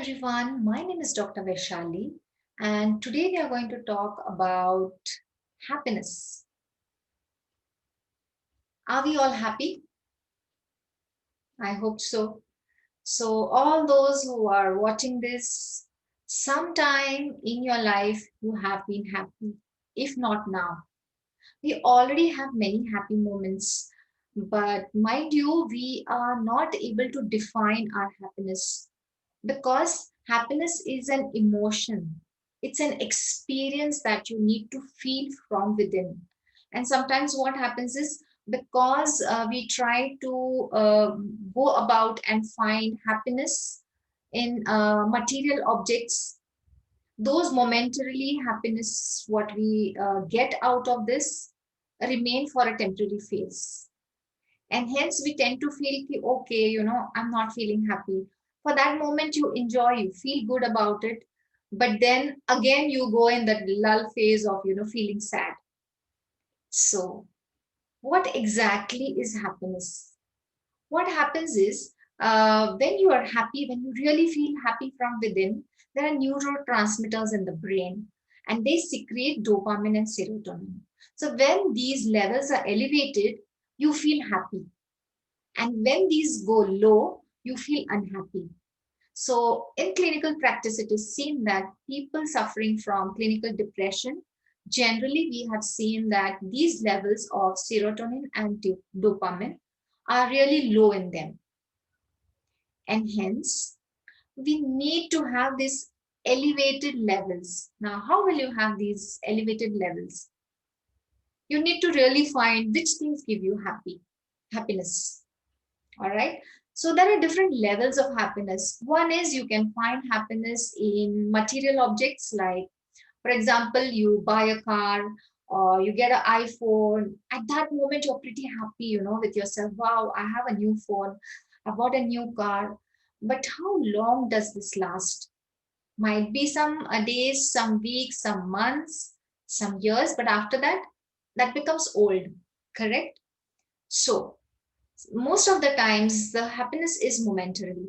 everyone, my name is Dr. Vaishali, and today we are going to talk about happiness. Are we all happy? I hope so. So, all those who are watching this, sometime in your life you have been happy, if not now. We already have many happy moments, but mind you, we are not able to define our happiness because happiness is an emotion, it's an experience that you need to feel from within. And sometimes what happens is because we try to go about and find happiness in material objects, those momentarily happiness what we get out of this remain for a temporary phase, and hence we tend to feel okay, I'm not feeling happy for that moment. You enjoy, you feel good about it, but then again you go in that lull phase of feeling sad. So what exactly is happiness? What happens is, when you are happy, when you really feel happy from within, there are neurotransmitters in the brain, and they secrete dopamine and serotonin. So when these levels are elevated, you feel happy, and when these go low, you feel unhappy. So, in clinical practice, it is seen that people suffering from clinical depression, generally, we have seen that these levels of serotonin and dopamine are really low in them. And hence, we need to have these elevated levels. Now, how will you have these elevated levels? You need to really find which things give you happiness. All right. So there are different levels of happiness. One is you can find happiness in material objects, like, for example, you buy a car or you get an iPhone. At that moment, you're pretty happy, with yourself. Wow, I have a new phone. I bought a new car. But how long does this last? Might be some days, some weeks, some months, some years. But after that, that becomes old, correct? So most of the times the happiness is momentarily.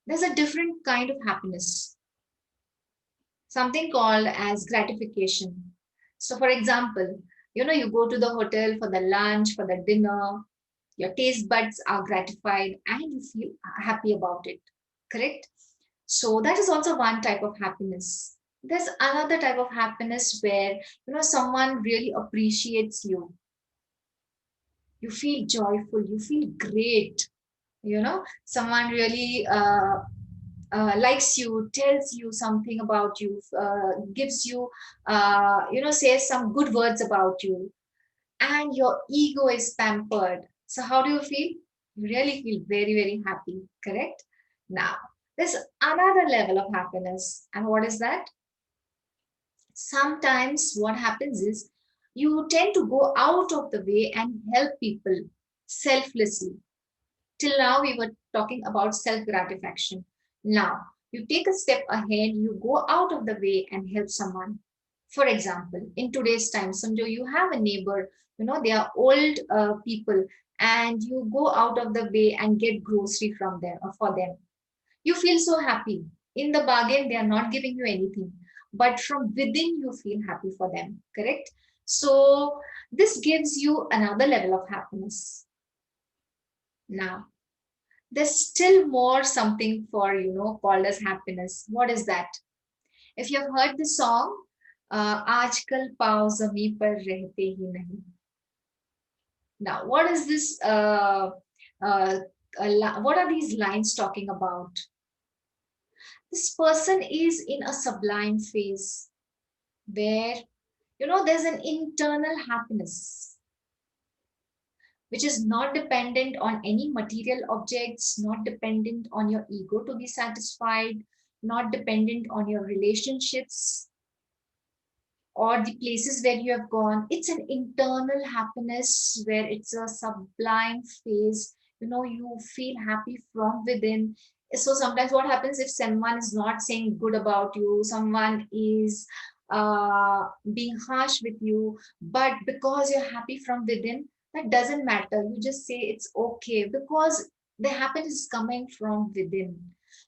There's a different kind of happiness, something called as gratification. So for example, you go to the hotel for the lunch, for the dinner, your taste buds are gratified and you feel happy about it, correct? So that is also one type of happiness. There's another type of happiness where someone really appreciates you. You feel joyful, you feel great, someone really likes you, tells you something about you, gives you says some good words about you, and your ego is pampered. So how do you feel? You really feel very, very happy, correct? Now there's another level of happiness, and what is that? Sometimes what happens is you tend to go out of the way and help people selflessly. Till now, we were talking about self gratification. Now, you take a step ahead, you go out of the way and help someone. For example, in today's time, Sanjo, you have a neighbor, they are old people, and you go out of the way and get grocery from them or for them. You feel so happy. In the bargain, they are not giving you anything, but from within, you feel happy for them, correct? So, this gives you another level of happiness. Now, there's still more something for called as happiness. What is that? If you have heard the song, आजकल पाँव ज़मीं पर रहते ही नहीं. Now what is this uh, what are these lines talking about? This person is in a sublime phase where there's an internal happiness which is not dependent on any material objects, not dependent on your ego to be satisfied, not dependent on your relationships or the places where you have gone. It's an internal happiness where it's a sublime phase. You feel happy from within. So sometimes what happens if someone is not saying good about you, someone is being harsh with you, but because you're happy from within, that doesn't matter. You just say it's okay because the happiness is coming from within.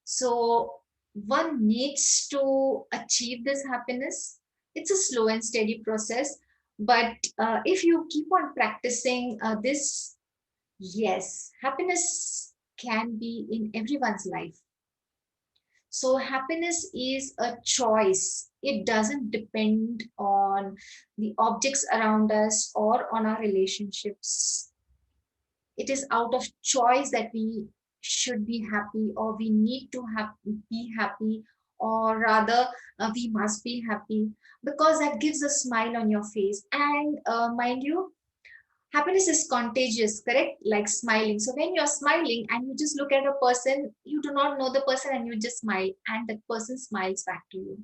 So one needs to achieve this happiness. It's a slow and steady process, but if you keep on practicing this, yes, happiness can be in everyone's life. So happiness is a choice. It doesn't depend on the objects around us or on our relationships. It is out of choice that we should be happy, or we need to be happy, or rather we must be happy, because that gives a smile on your face. And mind you, happiness is contagious, correct? Like smiling. So when you're smiling and you just look at a person, you do not know the person, and you just smile, and that person smiles back to you.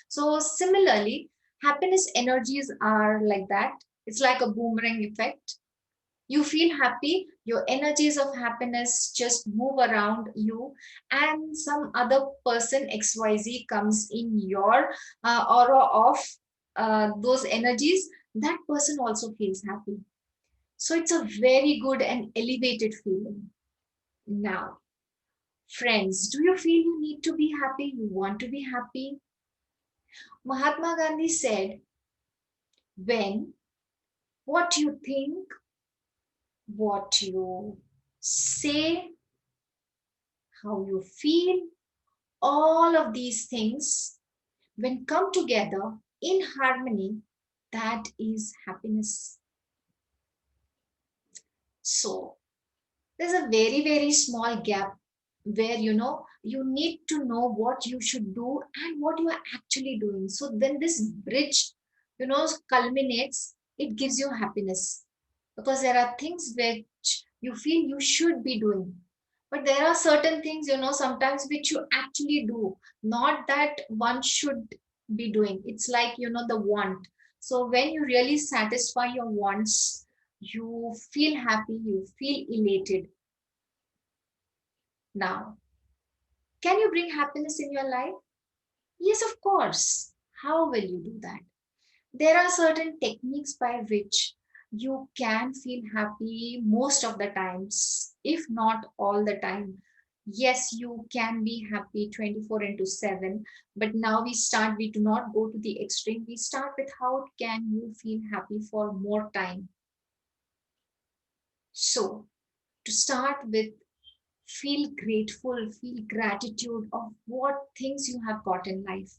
So similarly, happiness energies are like that. It's like a boomerang effect. You feel happy, your energies of happiness just move around you, and some other person XYZ comes in your aura of those energies. That person also feels happy. So it's a very good and elevated feeling. Now, friends, do you feel you need to be happy? You want to be happy? Mahatma Gandhi said, when what you think, what you say, how you feel, all of these things, when come together in harmony, that is happiness. So there's a very, very small gap where you need to know what you should do and what you are actually doing. So then this bridge, culminates, it gives you happiness, because there are things which you feel you should be doing, but there are certain things, sometimes which you actually do, not that one should be doing. It's like, the want. So when you really satisfy your wants, you feel happy, you feel elated. Now, can you bring happiness in your life? Yes, of course. How will you do that? There are certain techniques by which you can feel happy most of the times, if not all the time. Yes, you can be happy 24 into 7, but now we do not go to the extreme. We start with how can you feel happy for more time. So, to start with, feel grateful, feel gratitude of what things you have got in life.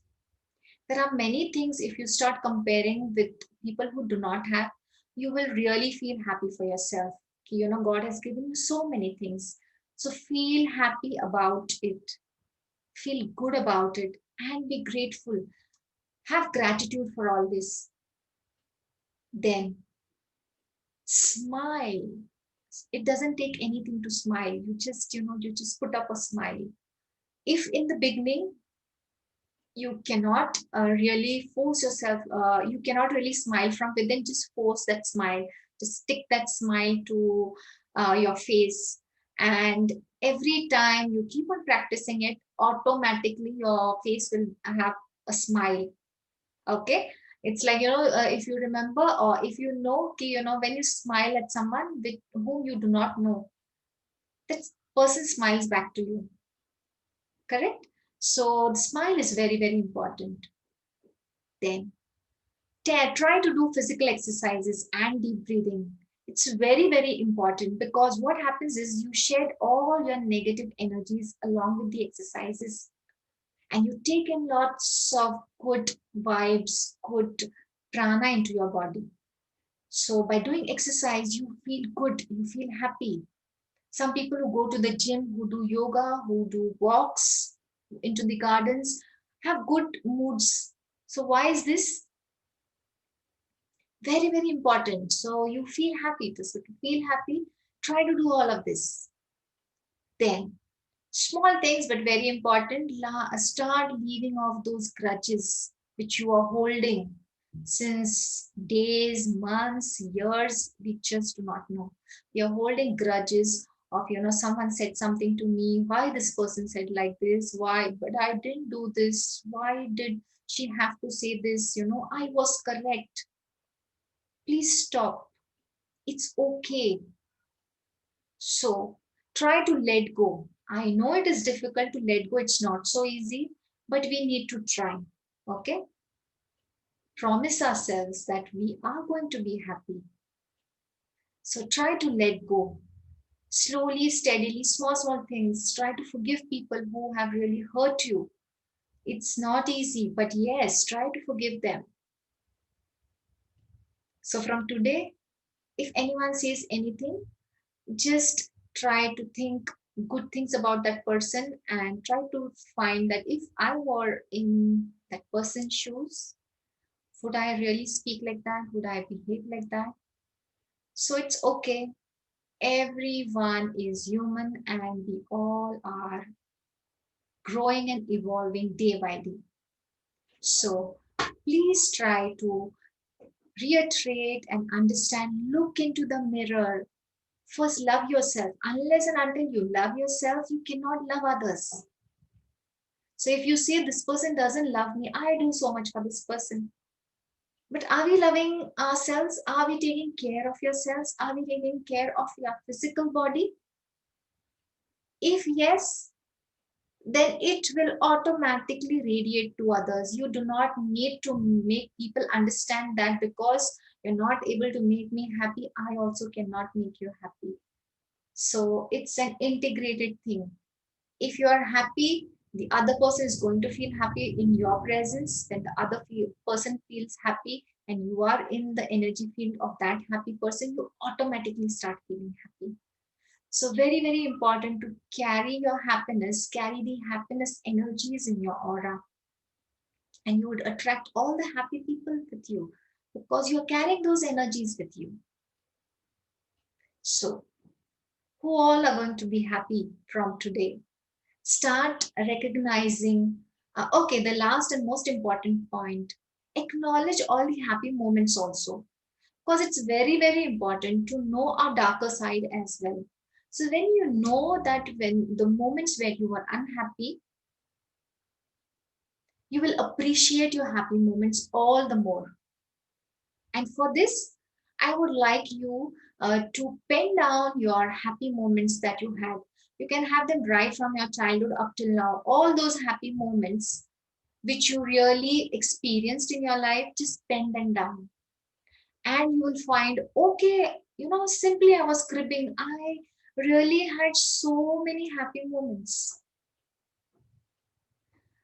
There are many things. If you start comparing with people who do not have, you will really feel happy for yourself. God has given you so many things. So feel happy about it, feel good about it, and be grateful. Have gratitude for all this. Then smile. It doesn't take anything to smile. You just put up a smile. If in the beginning you cannot really force yourself, you cannot really smile from within, just force that smile, just stick that smile to your face. And every time you keep on practicing it, automatically your face will have a smile. Okay, it's like, if you remember, or if you know, when you smile at someone with whom you do not know, that person smiles back to you, correct? So the smile is very, very important. Then try to do physical exercises and deep breathing. It's very, very important, because what happens is you shed all your negative energies along with the exercises, and you take in lots of good vibes, good prana into your body. So by doing exercise, you feel good, you feel happy. Some people who go to the gym, who do yoga, who do walks into the gardens, have good moods. So why is this? Very, very important. So you feel happy. So to feel happy, try to do all of this. Then, small things but very important, start leaving off those grudges which you are holding since days, months, years, we just do not know. You're holding grudges of, someone said something to me, why this person said like this, why, but I didn't do this, why did she have to say this, I was correct. Please stop. It's okay. So try to let go. I know it is difficult to let go. It's not so easy, but we need to try. Okay? Promise ourselves that we are going to be happy. So try to let go. Slowly, steadily, small, small things. Try to forgive people who have really hurt you. It's not easy, but yes, try to forgive them. So from today, if anyone says anything, just try to think good things about that person and try to find that if I were in that person's shoes, would I really speak like that? Would I behave like that? So it's okay. Everyone is human and we all are growing and evolving day by day. So please try to reiterate and understand, look into the mirror. First, love yourself. Unless and until you love yourself, you cannot love others. So if you say this person doesn't love me, I do so much for this person. But are we loving ourselves? Are we taking care of yourselves? Are we taking care of your physical body? If yes, then it will automatically radiate to others. You do not need to make people understand that because you're not able to make me happy, I also cannot make you happy. So it's an integrated thing. If you are happy, the other person is going to feel happy in your presence. When the other person feels happy and you are in the energy field of that happy person, you automatically start feeling happy. So very, very important to carry your happiness, carry the happiness energies in your aura, and you would attract all the happy people with you because you're carrying those energies with you. So who all are going to be happy from today? Start recognizing, okay, the last and most important point, acknowledge all the happy moments also, because it's very, very important to know our darker side as well. So when you know that when the moments where you are unhappy, you will appreciate your happy moments all the more. And for this, I would like you to pen down your happy moments that you had. You can have them right from your childhood up till now. All those happy moments which you really experienced in your life, just pen them down. And you will find, okay, simply I was cribbing. I really had so many happy moments.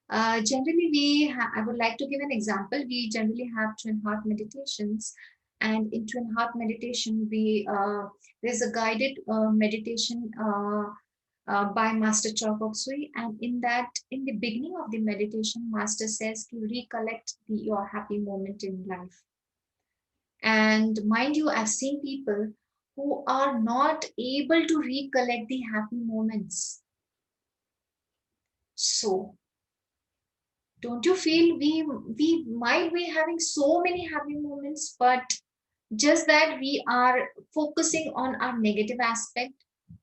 Generally, I would like to give an example. We generally have twin heart meditations, and in twin heart meditation, there's a guided meditation by Master Chow Sui, and in the beginning of the meditation, Master says to recollect your happy moment in life. And mind you, I've seen people who are not able to recollect the happy moments. So don't you feel we might be having so many happy moments, but just that we are focusing on our negative aspect,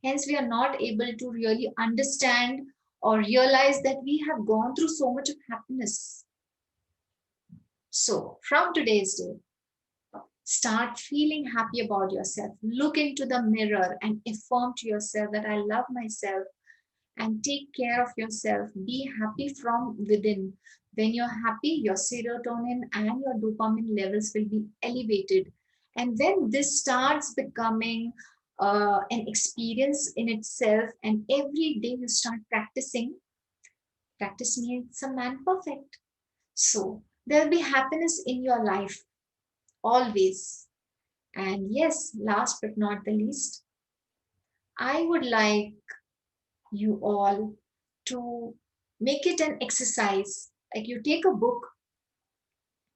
hence we are not able to really understand or realize that we have gone through so much of happiness. So from today's day, start feeling happy about yourself. Look into the mirror and affirm to yourself that I love myself, and take care of yourself. Be happy from within. When you're happy, your serotonin and your dopamine levels will be elevated. And when this starts becoming an experience in itself, and every day you start practicing, practice makes a man perfect. So there'll be happiness in your life always. And yes, last but not the least, I would like you all to make it an exercise. Like you take a book,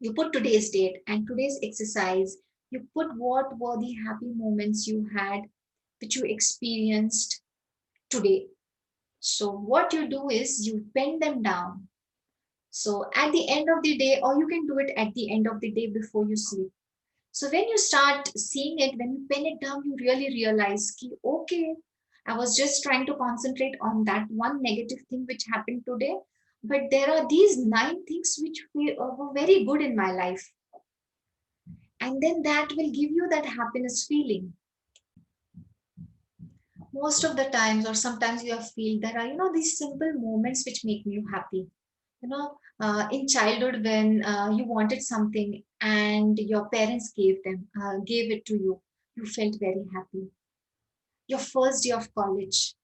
you put today's date and today's exercise, you put what were the happy moments you had, which you experienced today. So, what you do is you pen them down. So, at the end of the day, or you can do it at the end of the day before you sleep. So when you start seeing it, when you pen it down, you really realize, okay, I was just trying to concentrate on that one negative thing which happened today, but there are these 9 things which were very good in my life. And then that will give you that happiness feeling. Most of the times, or sometimes you have feel there are, these simple moments which make you happy. In childhood, when you wanted something and your parents gave it to you, you felt very happy. Your first day of college,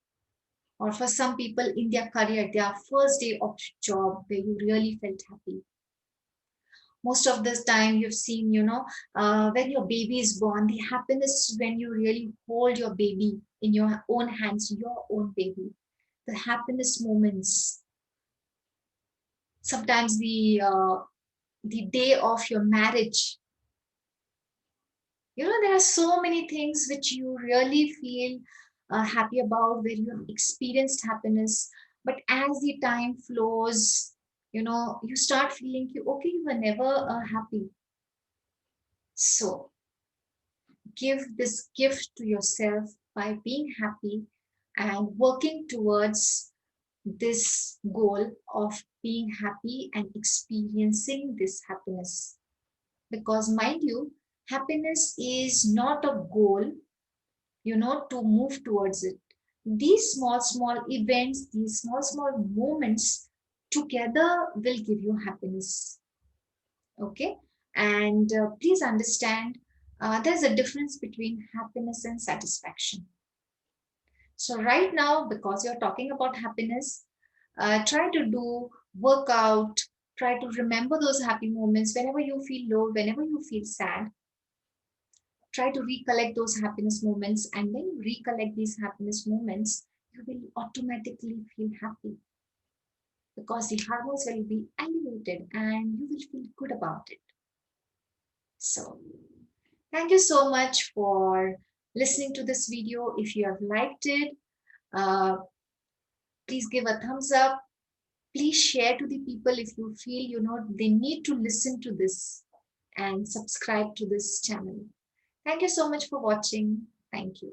or for some people in their career, their first day of job, where you really felt happy. Most of this time you've seen, when your baby is born, the happiness when you really hold your baby in your own hands, your own baby, the happiness moments. Sometimes the day of your marriage, there are so many things which you really feel happy about, where you have experienced happiness. But as the time flows, you start feeling, okay, you were never happy. So give this gift to yourself by being happy and working towards this goal of being happy and experiencing this happiness. Because, mind you, happiness is not a goal, to move towards it. These small, small events, these small, small moments together will give you happiness. Okay? And please understand, there's a difference between happiness and satisfaction. So, right now, because you're talking about happiness, try to do workout, try to remember those happy moments whenever you feel low, whenever you feel sad. Try to recollect those happiness moments, and when you recollect these happiness moments, you will automatically feel happy because the hormones will be elevated and you will feel good about it. So, thank you so much for listening to this video. If you have liked it, uh, please give a thumbs up. Please share to the people if you feel, they need to listen to this, and subscribe to this channel. Thank you so much for watching. Thank you.